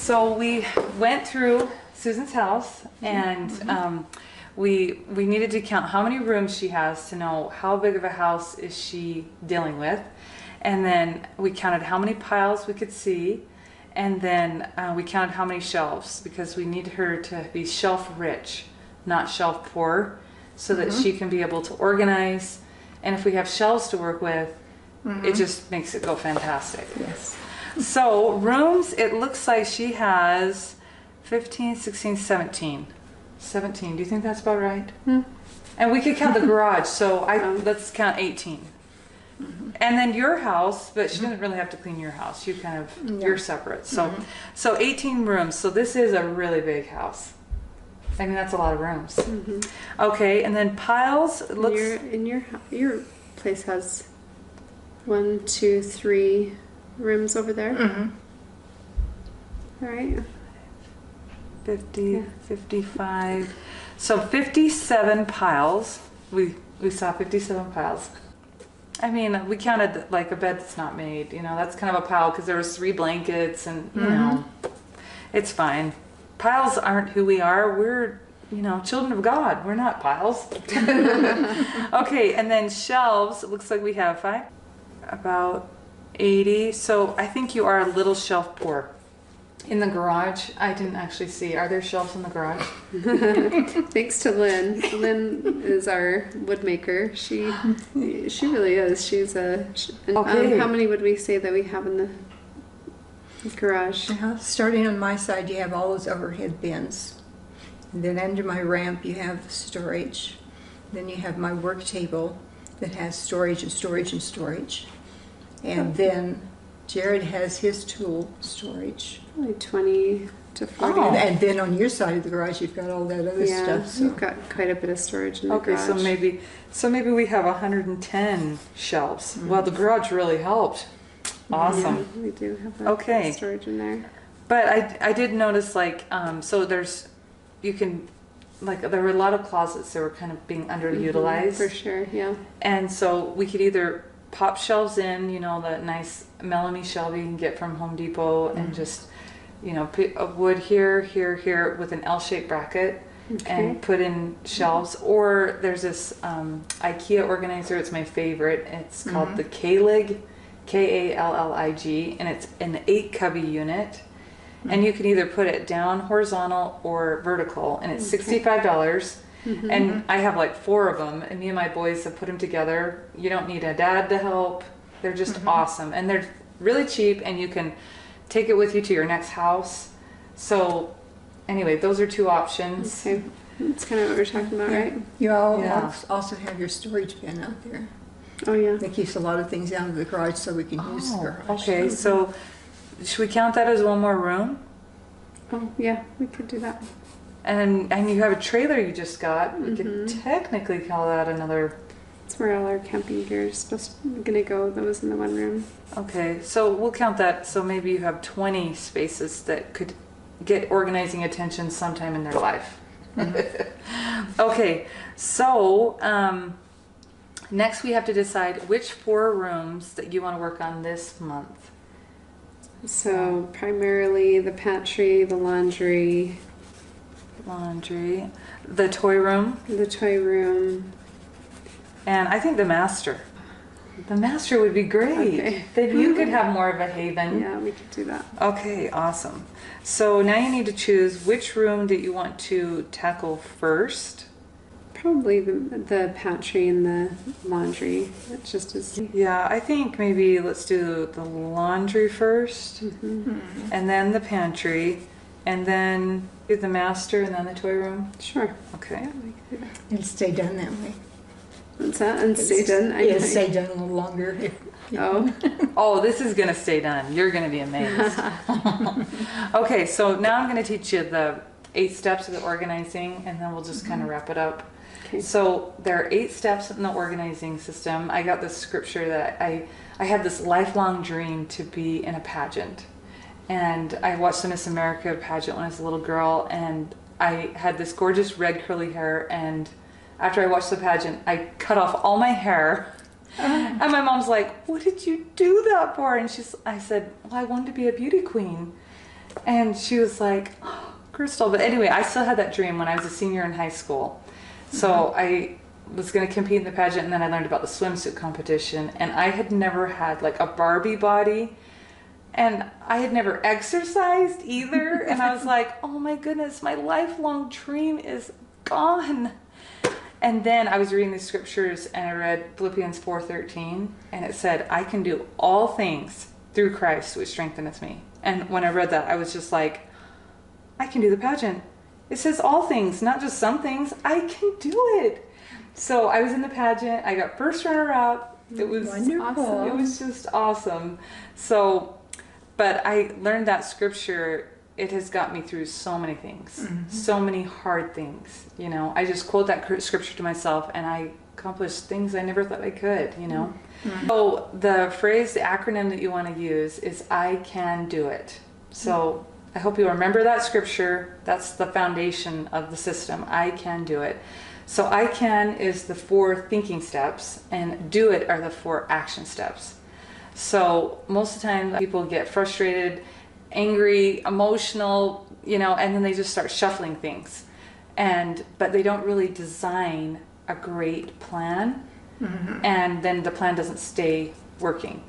So we went through Susan's house, and we needed to count how many rooms she has to know how big of a house is she dealing with. And then we counted how many piles we could see, and then we counted how many shelves, because we need her to be shelf rich, not shelf poor, so that she can be able to organize. And if we have shelves to work with, it just makes it go fantastic. Yes. So rooms, it looks like she has 15, 16, 17. 17. Do you think that's about right? And we could count the garage, so let's count 18. And then your house, but she didn't really have to clean your house. You kind of, you're separate. So, so 18 rooms. So this is a really big house. I mean, that's a lot of rooms. Okay, and then piles. Looks. Your place has 1, 2, 3 rooms over there. All right. 50, 55. So 57 piles. We saw 57 piles. I mean, we counted like a bed that's not made. You know, that's kind of a pile because there was 3 blankets, and you know, it's fine. Piles aren't who we are. We're, you know, children of God. We're not piles. Okay, and then shelves. It looks like we have 5, about 80. So I think you are a little shelf poor. In the garage, I didn't actually see. Are there shelves in the garage? Thanks to Lynn. Lynn is our wood maker. She really is. She's a. Okay. How many would we say that we have in the garage? Starting on my side, you have all those overhead bins. And then under my ramp, you have storage. Then you have my work table that has storage and storage and storage. And then Jared has his tool storage. Probably 20 to 40. And then on your side of the garage, you've got all that other stuff. So. We've got quite a bit of storage in the garage. Okay, so maybe we have 110 shelves. Well, the garage really helped. Awesome. Yeah, we do have that storage in there. But I did notice, like, so you can, like, there were a lot of closets that were kind of being underutilized. For sure, yeah. And so we could either pop shelves in, you know, the nice Melanie shelf you can get from Home Depot, and just, you know, put a wood here, here, here with an L-shaped bracket, and put in shelves. Or there's this IKEA organizer. It's my favorite. It's called the K-Lig, K-A-L-L-I-G, and it's an 8 cubby unit. And you can either put it down horizontal or vertical, and it's $65. And I have like 4 of them, and me and my boys have put them together. You don't need a dad to help. They're just awesome, and they're really cheap, and you can take it with you to your next house. So anyway, those are 2 options. Okay, that's kind of what we're talking about, right? You all also have your storage bin out there. Oh yeah. That keeps a lot of things out of the garage so we can use the garage. Okay, so should we count that as 1 more room? Oh yeah, we could do that. And you have a trailer you just got. We could technically call that another. That's where all our camping gear is gonna go. That was in the 1 room. Okay, so we'll count that. So maybe you have 20 spaces that could get organizing attention sometime in their life. Okay, so next we have to decide which 4 rooms that you want to work on this month. So primarily the pantry, the laundry, the toy room, and I think the master. The master would be great. Okay. Then you could have more of a haven. Yeah, we could do that. Okay, awesome. So now you need to choose which room that you want to tackle first. Probably the pantry and the laundry. It's just as... Yeah, I think maybe let's do the laundry first, and then the pantry, and then do the master, and then the toy room. Sure. Okay. Yeah, we could do that. It'll stay done that way. What's that? And stay done? It'll stay done a little longer. Oh. Oh, this is going to stay done. You're going to be amazed. Okay, so now I'm going to teach you the 8 steps of the organizing, and then we'll just kind of wrap it up. Okay. So there are 8 steps in the organizing system. I got this scripture that I had this lifelong dream to be in a pageant. And I watched the Miss America pageant when I was a little girl, and I had this gorgeous red curly hair, and after I watched the pageant, I cut off all my hair. And my mom's like, "What did you do that for?" And I said, "Well, I wanted to be a beauty queen." And she was like, oh, Crystal. But anyway, I still had that dream when I was a senior in high school. So I was going to compete in the pageant, and then I learned about the swimsuit competition. And I had never had like a Barbie body, and I had never exercised either. And I was like, oh my goodness, my lifelong dream is gone. And then I was reading the scriptures, and I read Philippians 4:13, and it said, I can do all things through Christ which strengtheneth me. And when I read that, I was just like, I can do the pageant. It says all things, not just some things. I can do it. So I was in the pageant. I got first runner-up. It was Wonderful. awesome. It was just awesome. So, but I learned that scripture. It has got me through so many things, so many hard things. You know, I just quote that scripture to myself, and I accomplished things I never thought I could. You know. So the phrase, the acronym that you want to use is I can do it. So I hope you remember that scripture. That's the foundation of the system. I can do it. So I can is the 4 thinking steps, and do it are the 4 action steps. So most of the time people get frustrated, angry, emotional, you know, and then they just start shuffling things. But they don't really design a great plan. And then the plan doesn't stay working.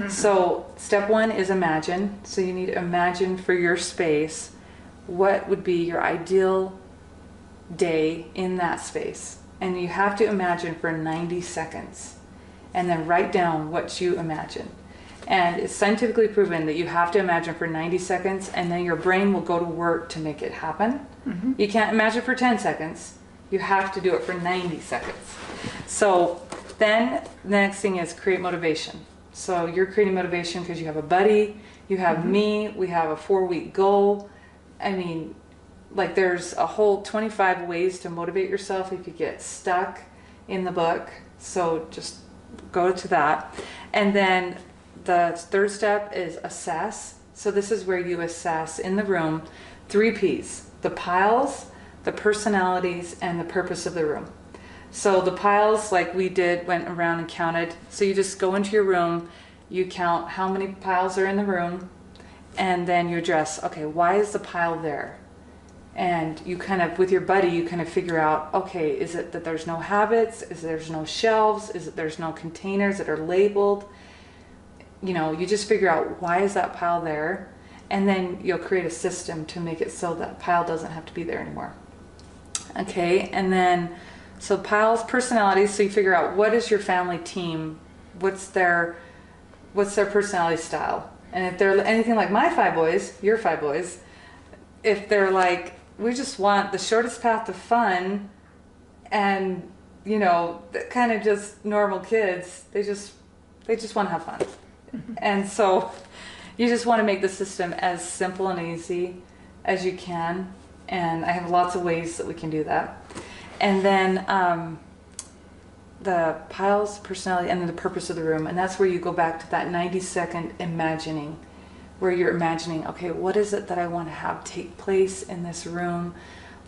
So step 1 is imagine. So you need to imagine for your space what would be your ideal day in that space. And you have to imagine for 90 seconds. And then write down what you imagine. And it's scientifically proven that you have to imagine for 90 seconds, and then your brain will go to work to make it happen. You can't imagine for 10 seconds. You have to do it for 90 seconds. So then the next thing is create motivation. So you're creating motivation because you have a buddy, you have me, we have a 4-week goal. I mean, like there's a whole 25 ways to motivate yourself if you get stuck in the book. So just go to that. And then the 3rd step is assess. So this is where you assess in the room 3 P's: the piles, the personalities, and the purpose of the room. So the piles, like we did, went around and counted. So you just go into your room, you count how many piles are in the room, and then you address, okay, why is the pile there? And you kind of, with your buddy, you kind of figure out, okay, is it that there's no habits? Is there's no shelves? Is it there's no containers that are labeled? You know, you just figure out why is that pile there? And then you'll create a system to make it so that pile doesn't have to be there anymore. Okay, and then, so piles, personalities, so you figure out what is your family team, what's their personality style. And if they're anything like my 5 boys, your 5 boys, if they're like, we just want the shortest path to fun, and you know, kind of just normal kids, they just want to have fun. And so you just want to make the system as simple and easy as you can. And I have lots of ways that we can do that. And then the piles, personality, and then the purpose of the room. And that's where you go back to that 90-second imagining, where you're imagining, okay, what is it that I want to have take place in this room?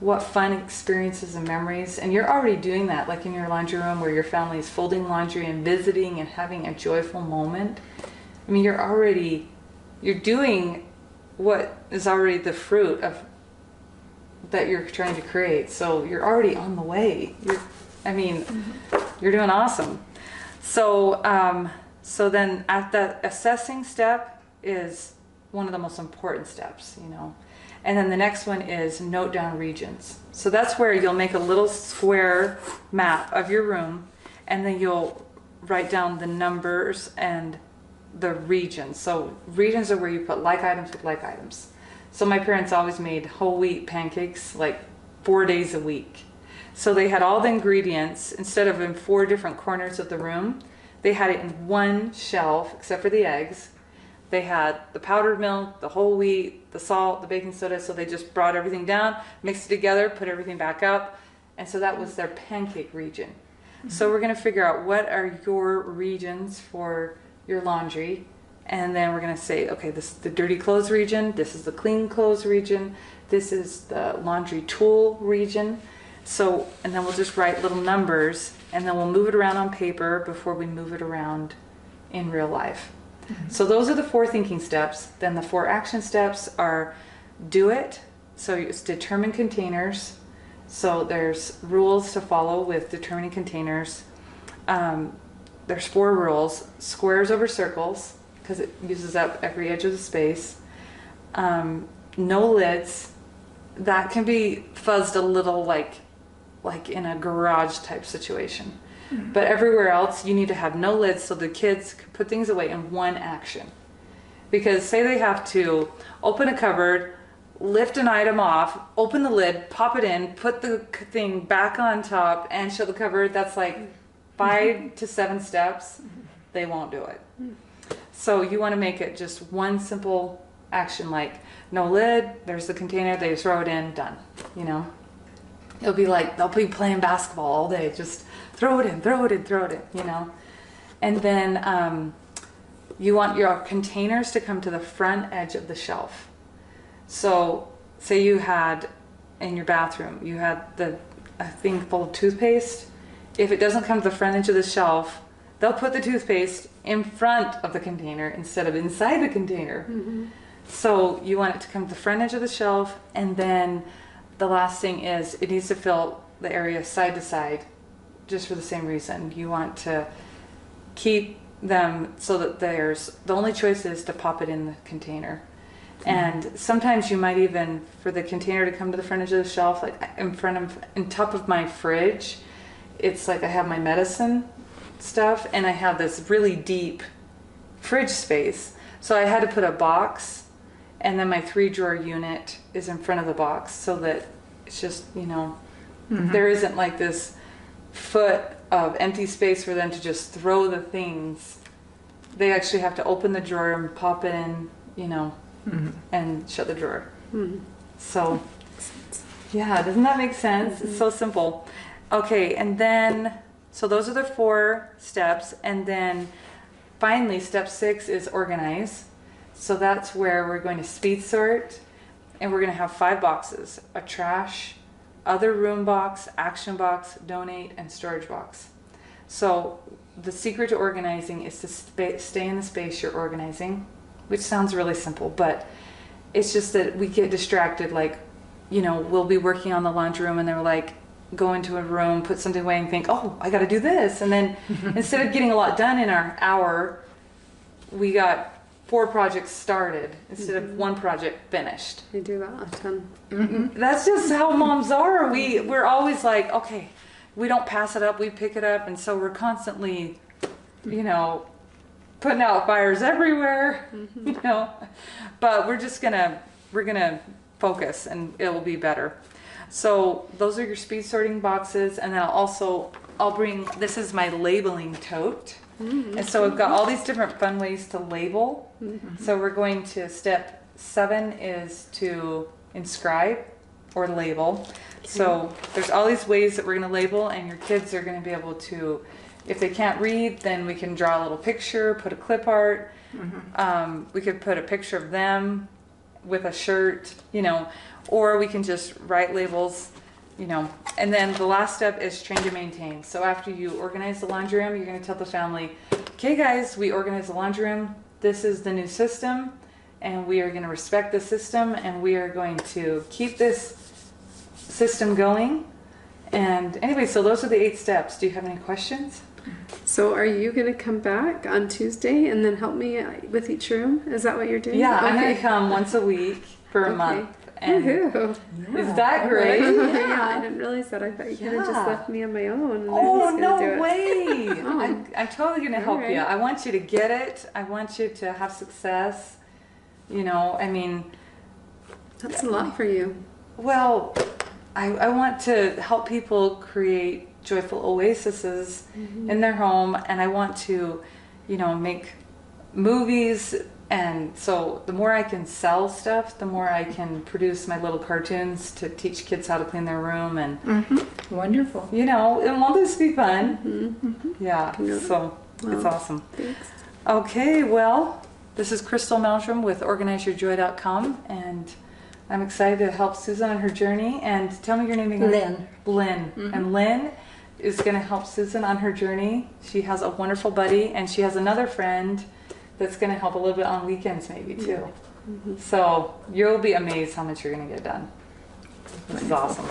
What fun experiences and memories? And you're already doing that, like in your laundry room where your family is folding laundry and visiting and having a joyful moment. I mean, you're doing what is already the fruit of that you're trying to create. So you're already on the way. You're doing awesome. So, so then at that assessing step is one of the most important steps, you know. And then the next one is note down regions. So that's where you'll make a little square map of your room, and then you'll write down the numbers and the regions. So regions are where you put like items with like items. So my parents always made whole wheat pancakes like 4 days a week. So they had all the ingredients, instead of in 4 different corners of the room, they had it in one shelf, except for the eggs. They had the powdered milk, the whole wheat, the salt, the baking soda. So they just brought everything down, mixed it together, put everything back up. And so that was their pancake region. So we're going to figure out what are your regions for your laundry. And then we're going to say, okay, this is the dirty clothes region. This is the clean clothes region. This is the laundry tool region. So, and then we'll just write little numbers, and then we'll move it around on paper before we move it around in real life. So those are the 4 thinking steps. Then the 4 action steps are do it. So it's determine containers. So there's rules to follow with determining containers. There's 4 rules: squares over circles, because it uses up every edge of the space. No lids. That can be fuzzed a little, like in a garage type situation. But everywhere else, you need to have no lids so the kids can put things away in one action. Because say they have to open a cupboard, lift an item off, open the lid, pop it in, put the thing back on top, and shut the cupboard. That's like 5 to 7 steps. They won't do it. So you want to make it just one simple action, like no lid, there's the container, they throw it in, done. You know, it'll be like they'll be playing basketball all day, just throw it in, throw it in, throw it in, you know. And then you want your containers to come to the front edge of the shelf. So say you had in your bathroom, you had a thing full of toothpaste. If it doesn't come to the front edge of the shelf, they'll put the toothpaste in front of the container instead of inside the container. So you want it to come to the front edge of the shelf, and then the last thing is it needs to fill the area side to side, just for the same reason. You want to keep them so that the only choice is to pop it in the container. And sometimes you might even, for the container to come to the front edge of the shelf, like in top of my fridge, it's like I have my medicine stuff and I have this really deep fridge space. So I had to put a box, and then my 3-drawer unit is in front of the box so that it's just, you know, there isn't like this foot of empty space for them to just throw the things. They actually have to open the drawer and pop it in, you know, and shut the drawer. So, yeah, doesn't that make sense? It's so simple. Okay, and then, so those are the 4 steps, and then finally, step 6 is organize. So that's where we're going to speed sort, and we're going to have 5 boxes: a trash, other room box, action box, donate, and storage box. So the secret to organizing is to stay in the space you're organizing, which sounds really simple, but it's just that we get distracted. Like, you know, we'll be working on the laundry room and they're like, go into a room, put something away and think, oh, I got to do this. And then instead of getting a lot done in our hour, we got 4 projects started instead of 1 project finished. I do that often. That's just how moms are. We're always like, okay, we don't pass it up, we pick it up. And so we're constantly, you know, putting out fires everywhere, you know, but we're gonna focus and it'll be better. So those are your speed sorting boxes. And then I'll bring, this is my labeling tote. And so we've got all these different fun ways to label. So we're going to, step 7 is to inscribe or label. So there's all these ways that we're going to label, and your kids are going to be able to, if they can't read, then we can draw a little picture, put a clip art. We could put a picture of them with a shirt, you know, or we can just write labels, you know. And then the last step is train to maintain. So after you organize the laundry room, you're going to tell the family, okay guys, we organize the laundry room. This is the new system, and we are going to respect the system, and we are going to keep this system going. And anyway, so those are the 8 steps. Do you have any questions? So are you going to come back on Tuesday and then help me with each room? Is that what you're doing? Yeah, okay. I'm going to come once a week for a month. And Woohoo. is that great? Yeah, I didn't realize that. I thought you kind of just left me on my own. And I was gonna do no it. way. Oh. I'm totally going to help you. I want you to get it. I want you to have success. You know, I mean, That's a lot for you. well, I want to help people create joyful oases in their home, and I want to, you know, make movies. And so the more I can sell stuff, the more I can produce my little cartoons to teach kids how to clean their room. And Wonderful. you know, it won't this be fun? Yeah, so it's awesome. Thanks. Okay, well, this is Crystal Meldrum with OrganizeYourJoy.com, and I'm excited to help Susan on her journey. And tell me your name again. Lynn. Lynn. And Lynn is going to help Susan on her journey. She has a wonderful buddy, and she has another friend that's going to help a little bit on weekends maybe too. So you'll be amazed how much you're gonna get done. This is awesome.